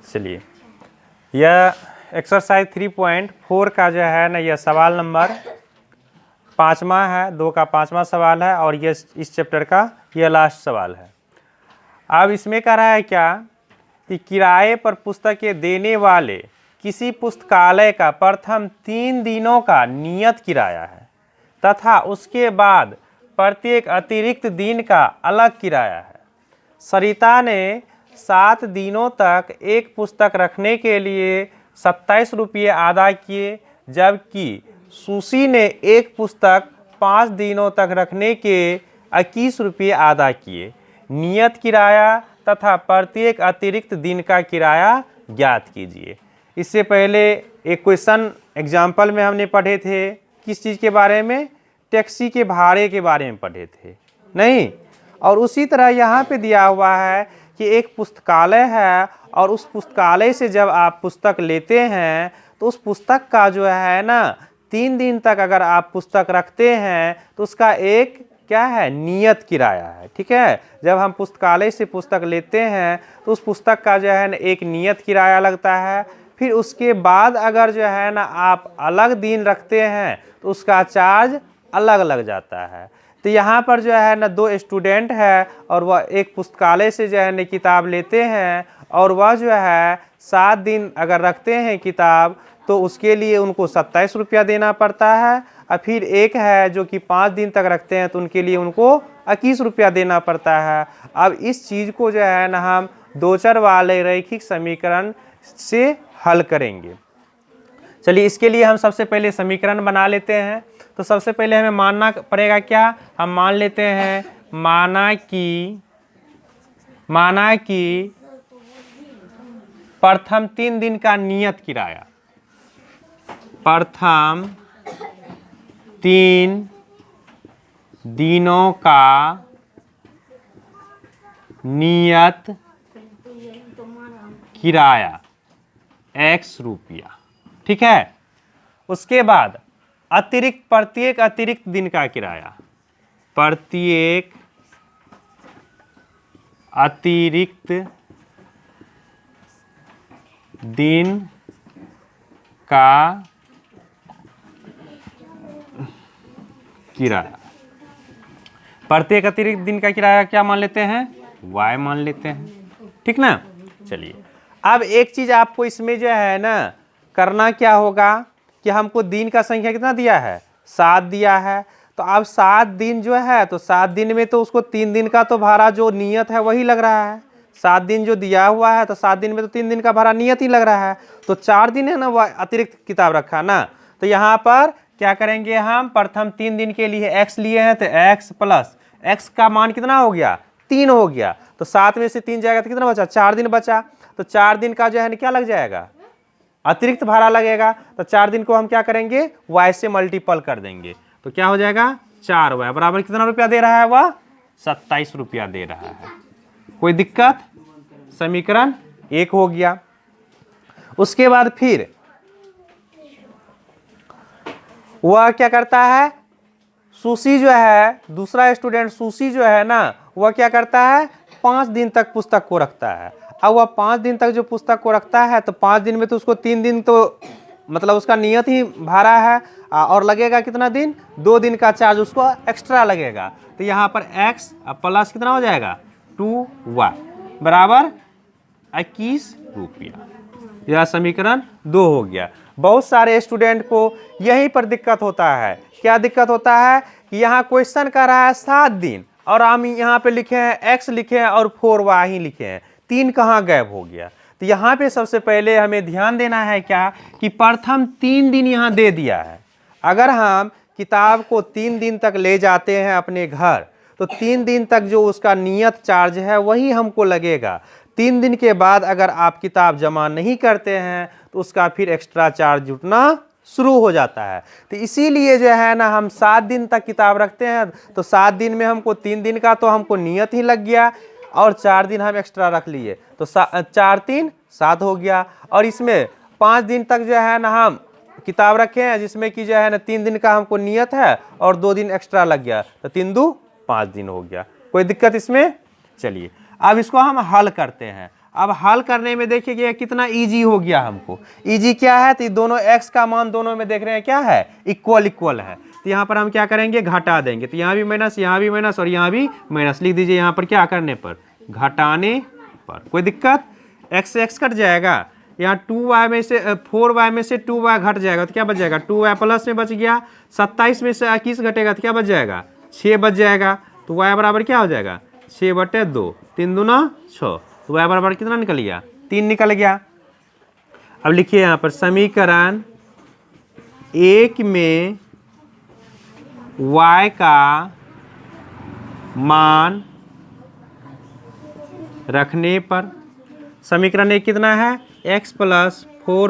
चलिए, यह एक्सरसाइज 3.4 का जो है ना, यह सवाल नंबर 5वां है, 2 का 5वां सवाल है और ये इस चैप्टर का यह लास्ट सवाल है। अब इसमें कह रहा है क्या कि किराए पर पुस्तकें देने वाले किसी पुस्तकालय का प्रथम 3 दिनों का नियत किराया है तथा उसके बाद प्रत्येक अतिरिक्त दिन का अलग किराया है। सरिता ने 7 दिनों तक एक पुस्तक रखने के लिए 27 रुपये अदा किए, जबकि सुशी ने एक पुस्तक 5 दिनों तक रखने के 21 रुपये अदा किए। नियत किराया तथा प्रत्येक अतिरिक्त दिन का किराया ज्ञात कीजिए। इससे पहले एक क्वेश्चन एग्जाम्पल में हमने पढ़े थे, किस चीज़ के बारे में? टैक्सी के भाड़े के बारे में पढ़े थे, नहीं? और उसी तरह यहाँ पे दिया हुआ है कि एक पुस्तकालय है और उस पुस्तकालय से जब आप पुस्तक लेते हैं तो उस पुस्तक का जो है ना 3 दिन तक अगर आप पुस्तक रखते हैं तो उसका एक क्या है? नियत किराया है। ठीक है, जब हम पुस्तकालय से पुस्तक लेते हैं तो उस पुस्तक का जो है ना एक नियत किराया लगता है। फिर उसके बाद अगर जो है ना आप अलग दिन रखते हैं तो उसका चार्ज अलग लग जाता है। तो यहाँ पर जो है ना 2 स्टूडेंट है और वह एक पुस्तकालय से जो है ना किताब लेते हैं और वह जो है 7 दिन अगर रखते हैं किताब तो उसके लिए उनको 27 रुपया देना पड़ता है। और फिर एक है जो कि 5 दिन तक रखते हैं तो उनके लिए उनको 21 रुपया देना पड़ता है। अब इस चीज़ को जो है ना हम 2 चर वाले रैखिक समीकरण से हल करेंगे। चलिए, इसके लिए हम सबसे पहले समीकरण बना लेते हैं। तो सबसे पहले हमें मानना पड़ेगा क्या? हम मान लेते हैं माना कि प्रथम 3 दिन का नियत किराया, प्रथम 3 दिनों का नियत किराया x रुपया। ठीक है, उसके बाद प्रत्येक अतिरिक्त दिन का किराया, प्रत्येक अतिरिक्त दिन का किराया। प्रत्येक अतिरिक्त दिन का किराया क्या मान लेते हैं? y मान लेते हैं। ठीक ना? चलिए, अब एक चीज आपको इसमें जो है ना करना क्या होगा कि हमको दिन का संख्या कितना दिया है? 7 दिया है। तो अब 7 दिन जो है तो 7 दिन में तो उसको 3 दिन का तो भाड़ा जो नियत है वही लग रहा है। 7 दिन जो दिया हुआ है तो 7 दिन में तो 3 दिन का भाड़ा नियत ही लग रहा है। तो 4 दिन है ना वह अतिरिक्त किताब रखा ना। तो यहाँ पर क्या करेंगे हम? प्रथम 3 दिन के लिए x लिए हैं तो x प्लस x का मान कितना हो गया? 3 हो गया। तो 7 में से 3 जाएगा तो कितना बचा? 4 दिन बचा। तो 4 दिन का जो है क्या लग जाएगा? अतिरिक्त भाड़ा लगेगा। तो 4 दिन को हम क्या करेंगे? y से मल्टीपल कर देंगे। तो क्या हो जाएगा? 4y बराबर कितना रुपया दे रहा है? वह 27 रुपया दे रहा है। कोई दिक्कत? समीकरण 1 हो गया। उसके बाद फिर वह क्या करता है? सुशी जो है, दूसरा स्टूडेंट सुशी जो है ना, वह क्या करता है? 5 दिन तक पुस्तक को रखता है। अब वह 5 दिन तक जो पुस्तक को रखता है तो 5 दिन में तो उसको 3 दिन तो मतलब उसका नियत ही भाड़ा है और लगेगा कितना दिन? 2 दिन का चार्ज उसको एक्स्ट्रा लगेगा। तो यहाँ पर x प्लस कितना हो जाएगा? 2y बराबर 21 रुपया। यह समीकरण 2 हो गया। बहुत सारे स्टूडेंट को यहीं पर दिक्कत होता है। क्या दिक्कत होता है कि यहाँ क्वेश्चन कर रहा है 7 दिन और हम यहाँ पे लिखे हैं x लिखे हैं और 4y ही लिखे हैं, 3 कहाँ गायब हो गया? तो यहाँ पे सबसे पहले हमें ध्यान देना है क्या कि प्रथम 3 दिन यहाँ दे दिया है। अगर हम किताब को 3 दिन तक ले जाते हैं अपने घर तो 3 दिन तक जो उसका नियत चार्ज है वही हमको लगेगा। 3 दिन के बाद अगर आप किताब जमा नहीं करते हैं तो उसका फिर एक्स्ट्रा चार्ज जुटना शुरू हो जाता है। तो इसीलिए जो है ना हम 7 दिन तक किताब रखते हैं तो 7 दिन में हमको 3 दिन का तो हमको नियत ही लग गया और 4 दिन हम एक्स्ट्रा रख लिए तो 4 3 7 हो गया। और इसमें 5 दिन तक जो है ना हम किताब रखे हैं जिसमें कि जो है ना 3 दिन का हमको नियत है और 2 दिन एक्स्ट्रा लग गया तो 3 2 5 दिन हो गया। कोई दिक्कत इसमें? चलिए, अब इसको हम हल करते हैं। अब हल करने में देखिए कि कितना इजी हो गया हमको। इजी क्या है, तो दोनों x का मान दोनों में देख रहे हैं क्या है, इक्वल इक्वल है। तो यहाँ पर हम क्या करेंगे, घटा देंगे। तो यहाँ भी माइनस, यहाँ भी माइनस और यहाँ भी माइनस लिख दीजिए। यहाँ पर क्या करने पर, घटाने पर। कोई दिक्कत, x से x कट जाएगा। यहाँ 2y में से 4y में से 2y घट जाएगा तो क्या बच जाएगा, 2y प्लस में बच गया। 27 में से 21 घटेगा तो क्या बच जाएगा, 6 बच जाएगा। तो y बराबर क्या हो जाएगा, 6/2, 3 दूना 6। तो y बराबर कितना निकल गया, 3 निकल गया। अब लिखिए यहाँ पर समीकरण 1 में y का मान रखने पर, समीकरण 1 कितना है, x + 4